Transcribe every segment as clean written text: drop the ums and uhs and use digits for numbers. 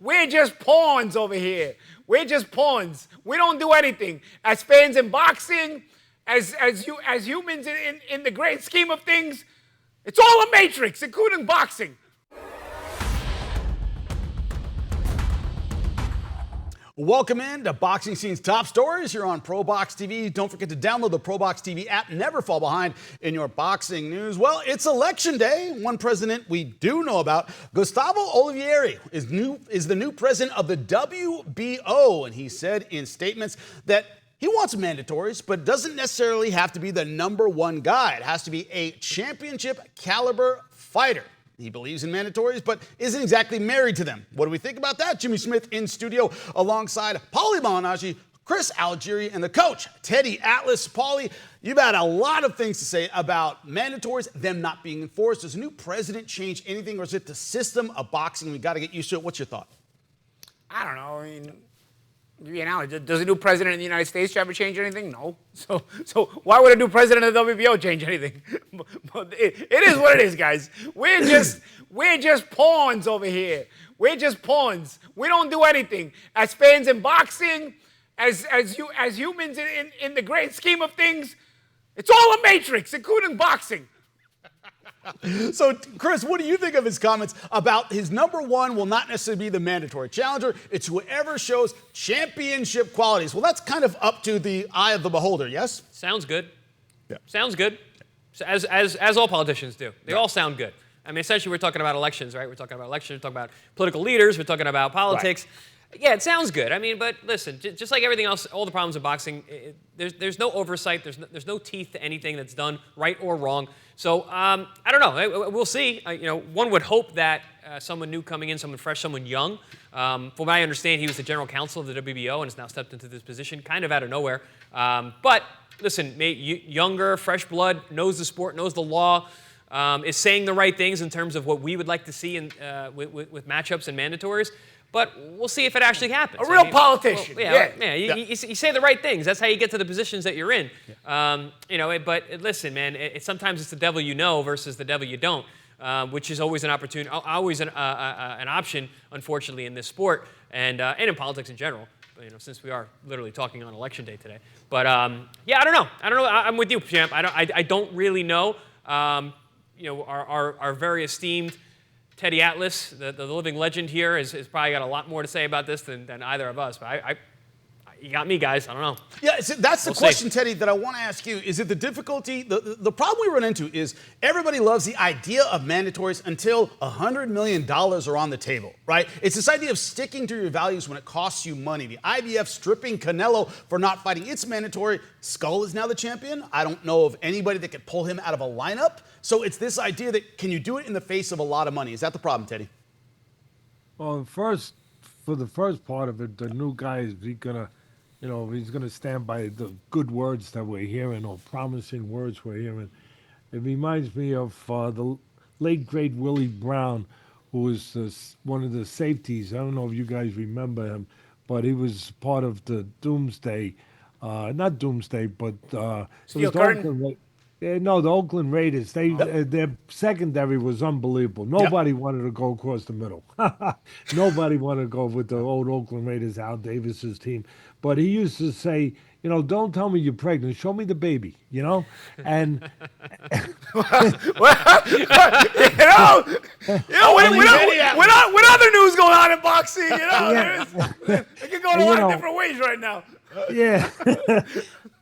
We're just pawns over here. We're just pawns. We don't do anything. As fans in boxing, as humans in the great scheme of things, it's all a matrix, including boxing. Welcome in to Boxing Scene's Top Stories here on ProBox TV. Don't forget to download the ProBox TV app. Never fall behind in your boxing news. Well, it's election day. One president we do know about, Gustavo Olivieri, is the new president of the WBO. And he said in statements that he wants mandatories, but doesn't necessarily have to be the number one guy. It has to be a championship caliber fighter. He believes in mandatories, but isn't exactly married to them. What do we think about that? Jimmy Smith in studio alongside Paulie Malignaggi, Chris Algieri, and the coach, Teddy Atlas. Paulie, you've had a lot of things to say about mandatories, them not being enforced. Does a new president change anything, or is it the system of boxing? We got to get used to it. What's your thought? I don't know. I mean, does a new president of the United States ever change anything? No. So why would a new president of the WBO change anything? But it is what it is, guys. We're just pawns over here. We're just pawns. We don't do anything. As fans in boxing, as humans in the great scheme of things, it's all a matrix, including boxing. So, Chris, what do you think of his comments about his number one will not necessarily be the mandatory challenger? It's whoever shows championship qualities. Well, that's kind of up to the eye of the beholder, yes? Sounds good. Yeah. Sounds good. As all politicians do. They all sound good. I mean, essentially, we're talking about elections, right? We're talking about elections. We're talking about political leaders. We're talking about politics. Right. Yeah, it sounds good. I mean, but listen, just like everything else, all the problems of boxing, there's no oversight. There's no teeth to anything that's done right or wrong. So I don't know. We'll see. One would hope that someone new coming in, someone fresh, someone young. From what I understand, he was the general counsel of the WBO and has now stepped into this position kind of out of nowhere. But listen, younger, fresh blood, knows the sport, knows the law, is saying the right things in terms of what we would like to see with matchups and mandatories. But we'll see if it actually happens. A real politician. Well, you say the right things. That's how you get to the positions that you're in. Yeah. But listen, man, sometimes it's the devil you know versus the devil you don't, which is always an opportunity, always an option, unfortunately, in this sport and in politics in general. Since we are literally talking on election day today. But I don't know. I'm with you, champ. I don't really know. Our very esteemed Teddy Atlas, the living legend here, has probably got a lot more to say about this than either of us. But you got me, guys. I don't know. Yeah, that's the question, Teddy, that I want to ask you. Is it the difficulty? The problem we run into is everybody loves the idea of mandatories until $100 million are on the table, right? It's this idea of sticking to your values when it costs you money. The IBF stripping Canelo for not fighting its mandatory. Skull is now the champion. I don't know of anybody that could pull him out of a lineup. So it's this idea that can you do it in the face of a lot of money? Is that the problem, Teddy? Well, for the first part of it, the new guy is he's gonna stand by the good words that we're hearing or promising words we're hearing. It reminds me of the late great Willie Brown, who was one of the safeties. I don't know if you guys remember him, but he was part of the Doomsday, not Doomsday, but Steel Curtain? No, the Oakland Raiders. Their secondary was unbelievable. Nobody wanted to go across the middle. Nobody wanted to go with the old Oakland Raiders, Al Davis's team. But he used to say, don't tell me you're pregnant. Show me the baby. And with other news going on in boxing, it can go in a lot of different ways right now. Yeah.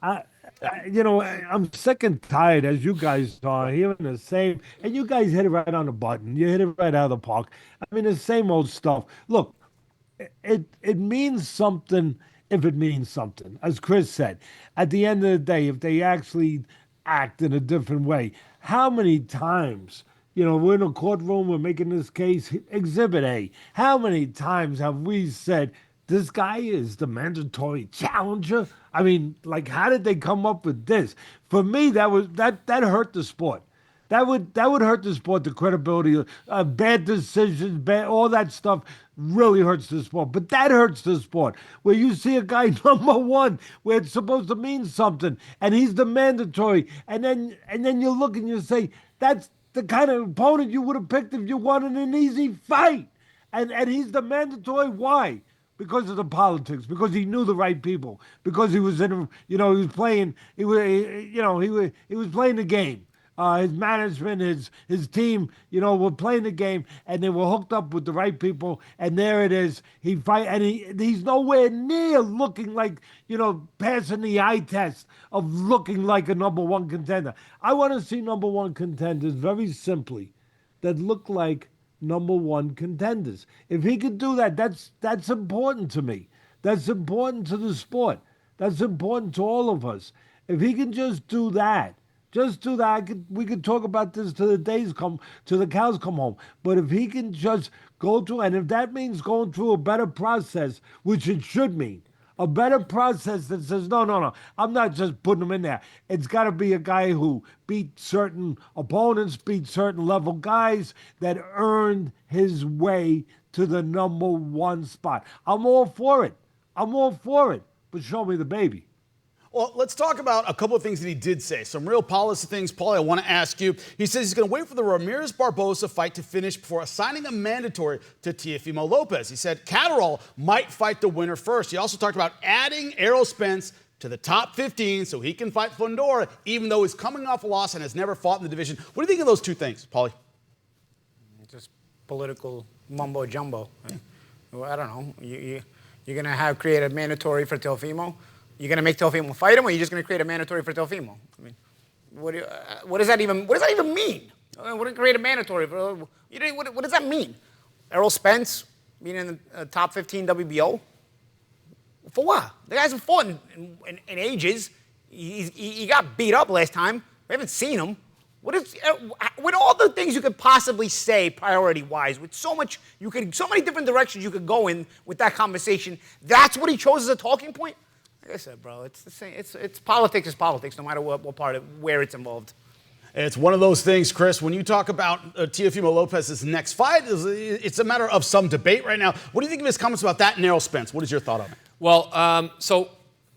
I'm sick and tired, as you guys are, hearing the same, and you guys hit it right on the button. You hit it right out of the park. I mean, the same old stuff. Look, it means something if it means something. As Chris said, at the end of the day, if they actually act in a different way, how many times, we're in a courtroom, we're making this case, Exhibit A, how many times have we said, this guy is the mandatory challenger? I mean, how did they come up with this? For me, that hurt the sport. That would hurt the sport, the credibility, bad decisions, all that stuff really hurts the sport. But that hurts the sport, where you see a guy number one, where it's supposed to mean something, and he's the mandatory, and then you look and you say, that's the kind of opponent you would have picked if you wanted an easy fight. And he's the mandatory. Why? Because of the politics. Because he knew the right people. Because he was in, he was playing. He was playing the game. His management, his team, were playing the game, and they were hooked up with the right people. And there it is. He's nowhere near looking like, passing the eye test of looking like a number one contender. I want to see number one contenders very simply that look like number one contenders. If he could do that, that's important to me. That's important to the sport. That's important to all of us. If he can just do that. We could talk about this till the cows come home. But if he can just go through, and if that means going through a better process, which it should mean, a better process that says, no, I'm not just putting him in there. It's got to be a guy who beat certain opponents, beat certain level guys that earned his way to the number one spot. I'm all for it. But show me the baby. Well, let's talk about a couple of things that he did say. Some real policy things. Paulie, I want to ask you. He says he's going to wait for the Ramirez-Barbosa fight to finish before assigning a mandatory to Teofimo Lopez. He said Catterall might fight the winner first. He also talked about adding Errol Spence to the top 15 so he can fight Fundora, even though he's coming off a loss and has never fought in the division. What do you think of those two things, Paulie? Just political mumbo jumbo. Well, I don't know. You're going to create a mandatory for Teofimo? You're going to make Teofimo fight him, or you're just going to create a mandatory for Teofimo? I mean, what does that even mean? What does create a mandatory for? What does that mean? Errol Spence being in the top 15 WBO? For what? The guy hasn't fought in ages. He got beat up last time. We haven't seen him. With all the things you could possibly say priority-wise, with so many different directions you could go in with that conversation, that's what he chose as a talking point? Like I said, bro, it's the same. It's politics is politics, no matter what part of where it's involved. It's one of those things, Chris. When you talk about Teofimo Lopez's next fight, it's a matter of some debate right now. What do you think of his comments about that and Errol Spence? What is your thought on it? Well, so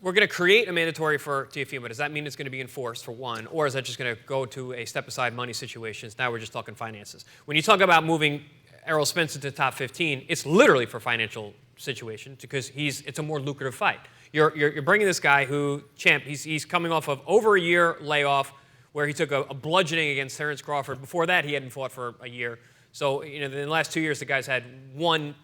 we're going to create a mandatory for Teofimo. Does that mean it's going to be enforced, for one? Or is that just going to go to a step-aside money situation? Now we're just talking finances. When you talk about moving Errol Spence into the top 15, it's literally for financial situation because it's a more lucrative fight. You're bringing this guy he's coming off of over a year layoff where he took a bludgeoning against Terrence Crawford. Before that, he hadn't fought for a year. So, in the last 2 years, the guy's had one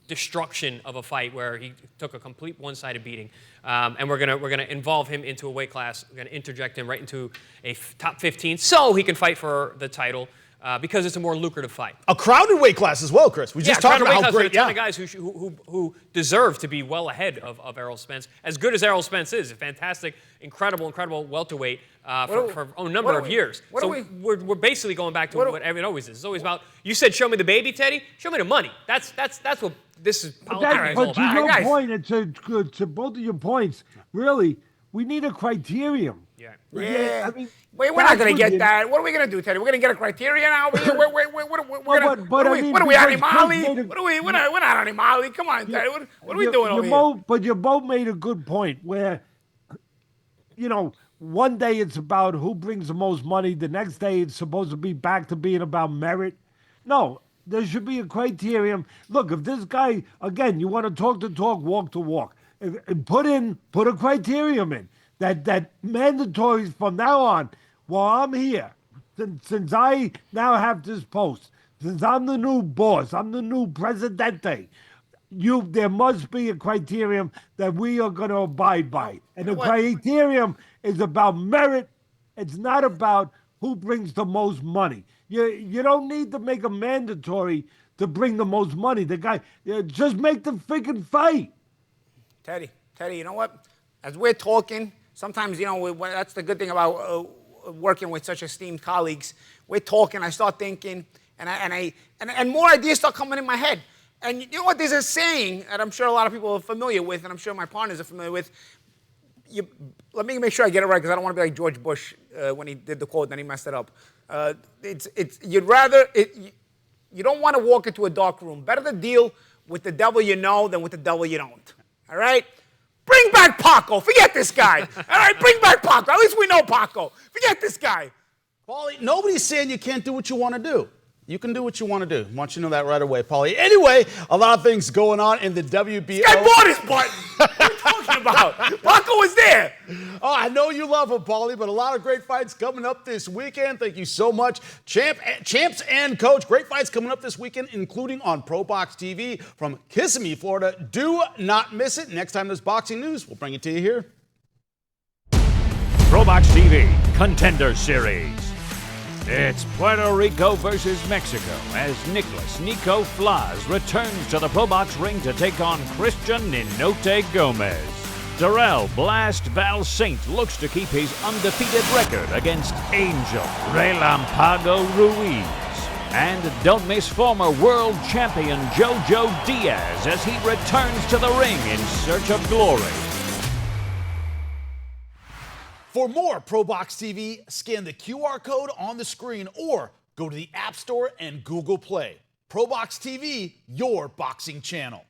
destruction of a fight where he took a complete one-sided beating. And we're gonna involve him into a weight class. We're gonna interject him right into a top 15 so he can fight for the title. Because it's a more lucrative fight. A crowded weight class as well, Chris. We just talked about how great. A ton of guys who deserve to be well ahead of Errol Spence. As good as Errol Spence is, a fantastic, incredible welterweight for a number of years. We're basically going back to what everyone always is. It's always about. You said, "Show me the baby, Teddy. Show me the money." That's what this is. Politics is all but to about. your point, and to both of your points, really, we need a criterion. Yeah. I mean, we're not going to get that. What are we going to do, Teddy? We're going to get a criteria now? What are we, Animali? We're not Animali. Come on, Teddy. What are we doing over here? But you both made a good point where, one day it's about who brings the most money. The next day it's supposed to be back to being about merit. No, there should be a criterion. Look, if this guy, again, you want to talk the talk, walk the walk. Put a criterion in. That mandatory from now on, while I'm here, since I now have this post, since I'm the new boss, I'm the new presidente, there must be a criterion that we are going to abide by. And the criterion is about merit. It's not about who brings the most money. You don't need to make a mandatory to bring the most money. The guy, just make the freaking fight. Teddy, you know what? As we're talking, sometimes, that's the good thing about working with such esteemed colleagues. We're talking, I start thinking, and more ideas start coming in my head. And you know what? There's a saying that I'm sure a lot of people are familiar with, and I'm sure my partners are familiar with. Let me make sure I get it right, because I don't want to be like George Bush when he did the quote, and then he messed it up. You don't want to walk into a dark room. Better to deal with the devil you know than with the devil you don't. All right? Bring back Paco. Forget this guy. All right, bring back Paco. At least we know Paco. Forget this guy. Paulie, nobody's saying you can't do what you want to do. You can do what you want to do. I want you to know that right away, Paulie. Anyway, a lot of things going on in the WBO. This guy bought his button. What are you talking about? Paco was there. Oh, I know you love him, Paulie, but a lot of great fights coming up this weekend. Thank you so much. Champs and Coach, great fights coming up this weekend, including on ProBox TV from Kissimmee, Florida. Do not miss it. Next time there's boxing news, we'll bring it to you here. ProBox TV Contender Series. It's Puerto Rico versus Mexico as Nicholas Nico Flaz returns to the ProBox ring to take on Christian Ninote Gomez. Darrell Blast Val Saint looks to keep his undefeated record against Angel Relampago Ruiz. And don't miss former world champion Jojo Diaz as he returns to the ring in search of glory. For more ProBox TV, scan the QR code on the screen or go to the App Store and Google Play. ProBox TV, your boxing channel.